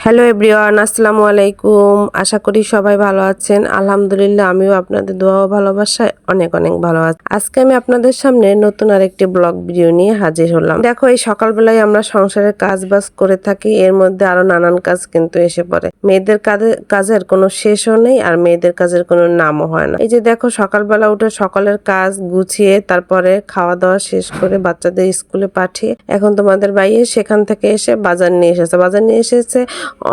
Hello everyone, আসসালামু আলাইকুম। আশা করি সবাই ভালো আছেন। আলহামদুলিল্লাহ, আমিও আপনাদের দোয়া ও ভালোবাসায় অনেক অনেক ভালো আছি। আজকে আমি আপনাদের সামনে নতুন আরেকটি ব্লগ ভিডিও নিয়ে হাজির হলাম। দেখো, এই সকালবেলায় আমরা সংসারের কাজ বাজ করে থাকি, এর মধ্যে আরো নানান কাজ কিন্তু এসে পড়ে। মেয়েদের কাজের কোনো শেষও নেই, আর মেয়েদের কাজের কোনো নামও হয় না। এই যে দেখো, সকালবেলা উঠে সকালের কাজ গুছিয়ে তারপরে খাওয়া দাওয়া শেষ করে বাচ্চাদের স্কুলে পাঠিয়ে এখন তোমাদের ভাইয়ে সেখান থেকে এসে বাজার নিয়ে এসেছে।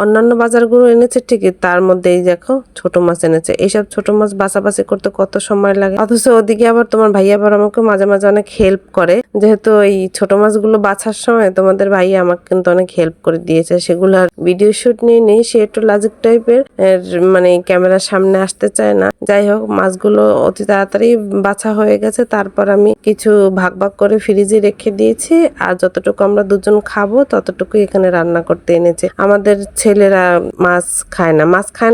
অন্যান্য বাজারগুলো এনেছে ঠিকই, তার মধ্যে এই দেখো ছোট মাছ এনেছে। এইসব ছোট মাছ বাছাবাছি করতে কত সময় লাগে, অথচ ওদিকে আবার তোমার ভাইয়া আবার আমাকে মাঝে মাঝে অনেক হেল্প করে। যেহেতু এই ছোট মাছগুলো বাছার সময় তোমাদের ভাইয়া আমাকে কিন্তু অনেক হেল্প করে দিয়েছে। সেগুলো আর ভিডিও শুট নিয়ে নেই, সে একটু লাজুক টাইপের, মানে ক্যামেরার সামনে আসতে চায় না। যাই হোক, মাছগুলো অতি তাড়াতাড়ি বাছা হয়ে গেছে। তারপর আমি কিছু ভাগ ভাগ করে ফ্রিজে রেখে দিয়েছি, আর যতটুকু আমরা দুজন খাবো ততটুকু এখানে রান্না করতে এনেছে। আমাদের ছেলেরা মাছ খায়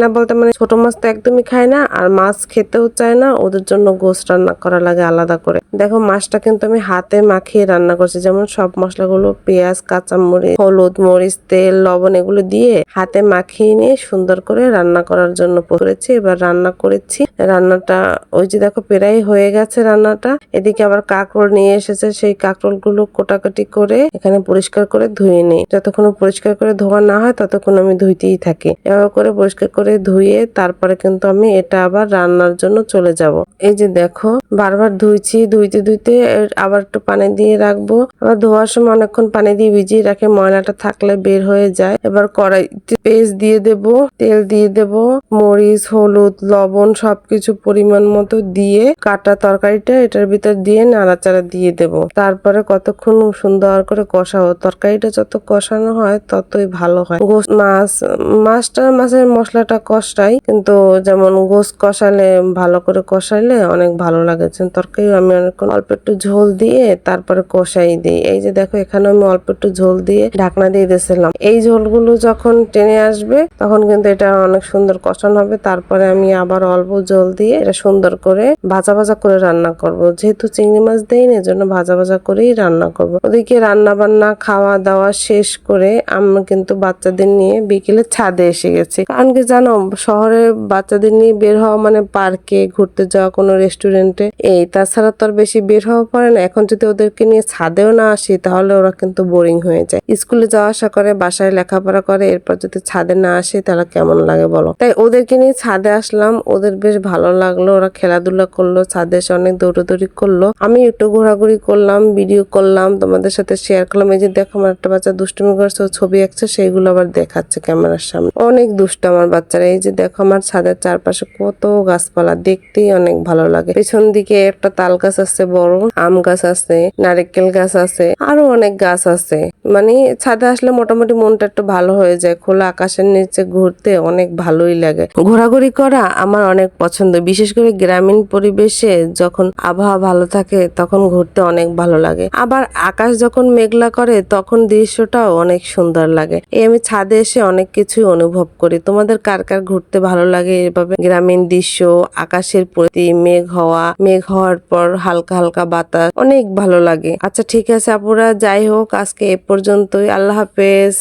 না বলতে মানে ছোট মাছ তো একদমই খায় না, আর মাছ খেতেও চায় না। ওদের জন্য গোশত রান্না করা লাগে আলাদা করে। দেখো, মাছটা কিন্তু আমি হাতে মাখিয়ে রান্না করছি, যেমন সব মশলাগুলো পেঁয়াজ, কাঁচামরিচ, হলুদ, মরিচ, তেল, লবণ এগুলো দিয়ে হাতে মাখিয়ে নিয়ে সুন্দর করে রান্না করার জন্য করেছি। এবার রান্না করেছি, রান্নাটা ওই যে দেখো প্রায় হয়ে গেছে রান্নাটা। এদিকে আবার কাঁকরোল নিয়ে এসেছে, সেই কাঁকরোল গুলো কোটাকাটি করে এখানে পরিষ্কার করে ধুয়ে নিই। যতক্ষণ পরিষ্কার করে ধোয়া না হয় ততক্ষণ আমি ধুইতেই থাকি। এভাবে করে পরিষ্কার করে ধুয়ে তারপরে কিন্তু আমি এটা আবার রান্নার জন্য চলে যাব। এই যে দেখো, বারবার ধুইছি, ধুইতে আবার একটু পানি দিয়ে রাখবো। আবার ধোয়ার সময় অনেকক্ষণ পানি দিয়ে ভিজিয়ে রাখে, ময়লাটা থাকলে বের হয়ে যায়। এবার কড়াইতে পেস্ট দিয়ে দেব, তেল দিয়ে দেব, মরিচ, হলুদ, লবণ সবকিছু পরিমাণ মতো দিয়ে কাটা তরকারিটা এটার ভিতর দিয়ে নাড়াচাড়া দিয়ে দেব। তারপরে কতক্ষণ সুন্দর করে কষাবো। তরকারিটা যত কষানো হয় ততই ভালো হয়। মাছের মশলাটা কষাই, কিন্তু যেমন গোশত কষালে ভালো করে কষাইলে অনেক ভালো লাগে। তরকারি আমি অনেকক্ষণ অল্প একটু ঝোল দিয়ে তারপরে কষাই দিই। এই যে দেখো, এখানে আমি অল্প একটু ঝোল দিয়ে ঢাকনা দিয়ে দিয়েছিলাম। এই ঝোলগুলো যখন টেনে আসবে তখন কিন্তু এটা অনেক সুন্দর কষানো হবে। তারপরে আমি আবার অল্প ঝোল দিয়ে এটা সুন্দর করে ভাজা ভাজা করে রান্না করব। যেহেতু চিংড়ি মাছ দেই না, এজন্য ভাজা ভাজা করেই রান্না করব। ওদিকে রান্না বান্না খাওয়া দাওয়া শেষ করে আমি কিন্তু বাচ্চাদের নিয়ে বিকেলে ছাদে এসে গেছি। কারণ কি জানো, শহরে বাচ্চাদের নিয়ে বের হওয়া মানে পার্কে ঘুরতে যাওয়া, কোনো রেস্টুরেন্টে, এই তাছাড়া তো আর বেশি বের হওয়া পড়ে না। এখন যদি ওদেরকে নিয়ে ছাদেও না আসি তাহলে ওরা কিন্তু বোরিং হয়ে যায়। স্কুলে যাওয়া আসা করে, বাসায় লেখাপড়া করে, এরপর যদি ছাদে না আসে তাহলে কেমন লাগে বলো। তাই ওদেরকে নিয়ে ছাদে আসলাম, ওদের বেশ ভালো লাগলো। ওরা খেলাধুলা করলো, ছাদে এসে অনেক দৌড়াদৌড়ি করলো। আমি একটু ঘোরাঘুরি করলাম, ভিডিও করলাম, তোমাদের সাথে শেয়ার করলাম। এই যে দেখো, আমার একটা বাচ্চা দুষ্টুমি করছে, ছবি আঁকছে, সেইগুলো আবার দেখাচ্ছে ক্যামেরার সামনে। অনেক দুষ্ট আমার বাচ্চারা। এই যে দেখো, আমার ছাদের চারপাশে কত গাছপালা, দেখতেই অনেক ভালো লাগে। পেছন দিকে একটা তাল গাছ আছে, বড় আম গাছ আছে, নারকেল গাছ আছে, আরো অনেক গাছ আছে। মানে ছাদে আসলে মোটামুটি মনটা একটু ভালো হয়ে যায়। খোলা আকাশের নিচে ঘুরতে অনেক ভালোই লাগে। ঘোরাঘুরি করা আমার অনেক পছন্দ, বিশেষ করে গ্রামীণ পরিবেশে যখন আবহাওয়া ভালো থাকে তখন ঘুরতে অনেক ভালো লাগে। আবার আকাশ যখন মেঘলা করে তখন দৃশ্যটাও অনেক সুন্দর লাগে। এই আমি ছাদে এসে অনেক কিছুই অনুভব করি। তোমাদের কার কার ঘুরতে ভালো লাগে এভাবে গ্রামীণ দৃশ্য, আকাশের প্রতি মেঘ হওয়ার পর হালকা হালকা বাতাস, অনেক ভালো লাগে। আচ্ছা ঠিক আছে আপুরা, যাই হোক আজকে এ পর্যন্তই। আল্লাহ হাফেজ।